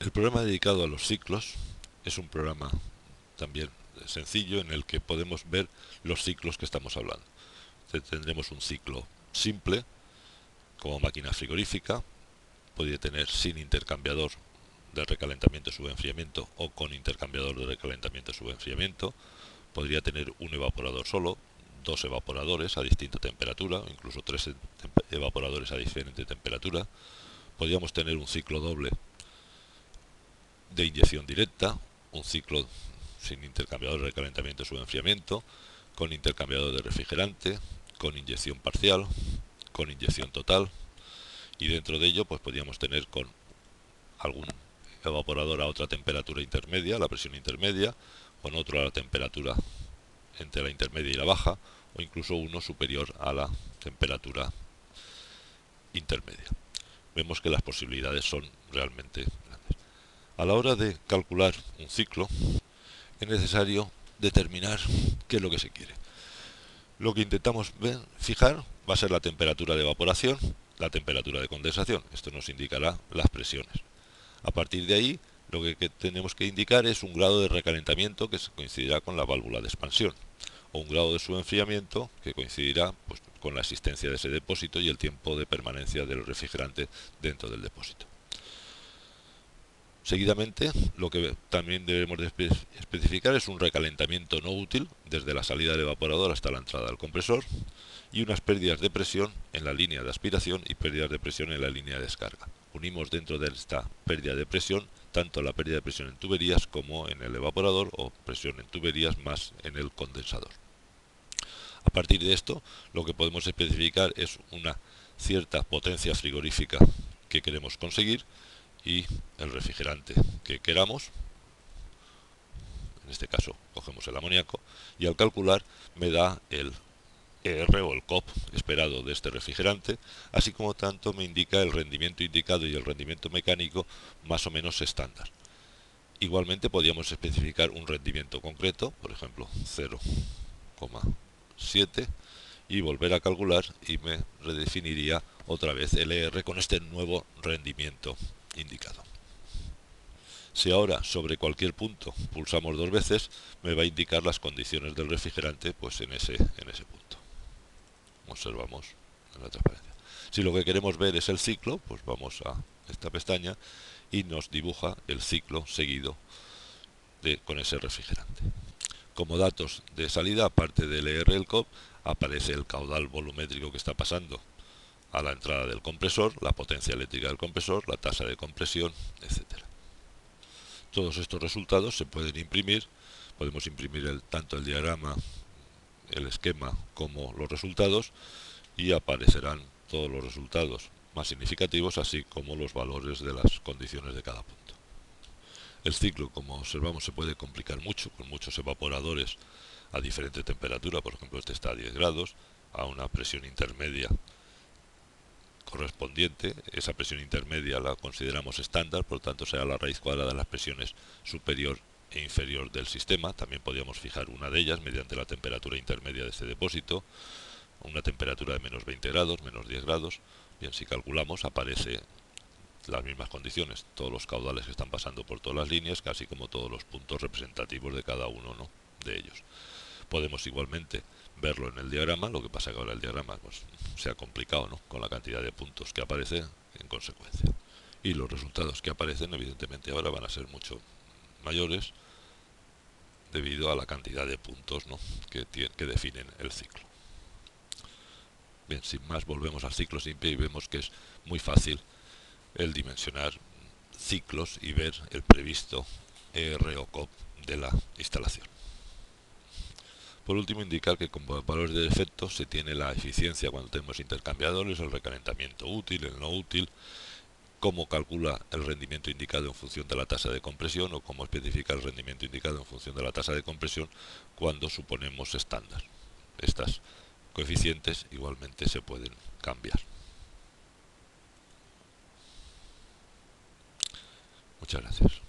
El programa dedicado a los ciclos es un programa también sencillo en el que podemos ver los ciclos que estamos hablando. Tendremos un ciclo simple, como máquina frigorífica, podría tener sin intercambiador de recalentamiento subenfriamiento o con intercambiador de recalentamiento subenfriamiento. Podría tener un evaporador solo, dos evaporadores a distinta temperatura, incluso tres evaporadores a diferente temperatura. Podríamos tener un ciclo doble de inyección directa, un ciclo sin intercambiador de recalentamiento subenfriamiento, con intercambiador de refrigerante, con inyección parcial, con inyección total, y dentro de ello pues podríamos tener con algún evaporador a otra temperatura intermedia, la presión intermedia, con otro a la temperatura entre la intermedia y la baja, o incluso uno superior a la temperatura intermedia. Vemos que las posibilidades son realmente grandes. A la hora de calcular un ciclo es necesario determinar qué es lo que se quiere. Lo que intentamos fijar va a ser la temperatura de evaporación, la temperatura de condensación. Esto nos indicará las presiones. A partir de ahí, lo que tenemos que indicar es un grado de recalentamiento que coincidirá con la válvula de expansión, o un grado de subenfriamiento que coincidirá pues, con la existencia de ese depósito y el tiempo de permanencia del refrigerante dentro del depósito. Seguidamente, lo que también debemos de especificar es un recalentamiento no útil desde la salida del evaporador hasta la entrada del compresor, y unas pérdidas de presión en la línea de aspiración y pérdidas de presión en la línea de descarga. Unimos dentro de esta pérdida de presión tanto la pérdida de presión en tuberías como en el evaporador, o presión en tuberías más en el condensador. A partir de esto, lo que podemos especificar es una cierta potencia frigorífica que queremos conseguir y el refrigerante que queramos. En este caso cogemos el amoníaco y al calcular me da el ER o el COP esperado de este refrigerante, así como tanto me indica el rendimiento indicado y el rendimiento mecánico más o menos estándar. Igualmente podríamos especificar un rendimiento concreto, por ejemplo 0,7, y volver a calcular y me redefiniría otra vez el ER con este nuevo rendimiento indicado. Si ahora sobre cualquier punto pulsamos dos veces, me va a indicar las condiciones del refrigerante pues en ese punto. Observamos en la transparencia. Si lo que queremos ver es el ciclo, pues vamos a esta pestaña y nos dibuja el ciclo seguido con ese refrigerante. Como datos de salida, aparte del ER el COP, aparece el caudal volumétrico que está pasando a la entrada del compresor, la potencia eléctrica del compresor, la tasa de compresión, etcétera. Todos estos resultados se pueden imprimir, podemos imprimir tanto el diagrama, el esquema como los resultados, y aparecerán todos los resultados más significativos, así como los valores de las condiciones de cada punto. El ciclo, como observamos, se puede complicar mucho, con muchos evaporadores a diferente temperatura. Por ejemplo, este está a 10 grados, a una presión intermedia correspondiente. Esa presión intermedia la consideramos estándar, por lo tanto será la raíz cuadrada de las presiones superior e inferior del sistema. También podríamos fijar una de ellas mediante la temperatura intermedia de este depósito, una temperatura de menos 20 grados, menos 10 grados. Bien, si calculamos aparece las mismas condiciones, todos los caudales que están pasando por todas las líneas, casi como todos los puntos representativos de cada uno, ¿no?, de ellos. Podemos igualmente verlo en el diagrama, lo que pasa que ahora el diagrama pues, se ha complicado, ¿no?, con la cantidad de puntos que aparece en consecuencia. Y los resultados que aparecen, evidentemente, ahora van a ser mucho mayores debido a la cantidad de puntos, ¿no?, que definen el ciclo. Bien, sin más, volvemos al ciclo simple y vemos que es muy fácil el dimensionar ciclos y ver el previsto ER o COP de la instalación. Por último, indicar que con valores de defecto se tiene la eficiencia cuando tenemos intercambiadores, el recalentamiento útil, el no útil, cómo calcula el rendimiento indicado en función de la tasa de compresión, o cómo especifica el rendimiento indicado en función de la tasa de compresión cuando suponemos estándar. Estas coeficientes igualmente se pueden cambiar. Muchas gracias.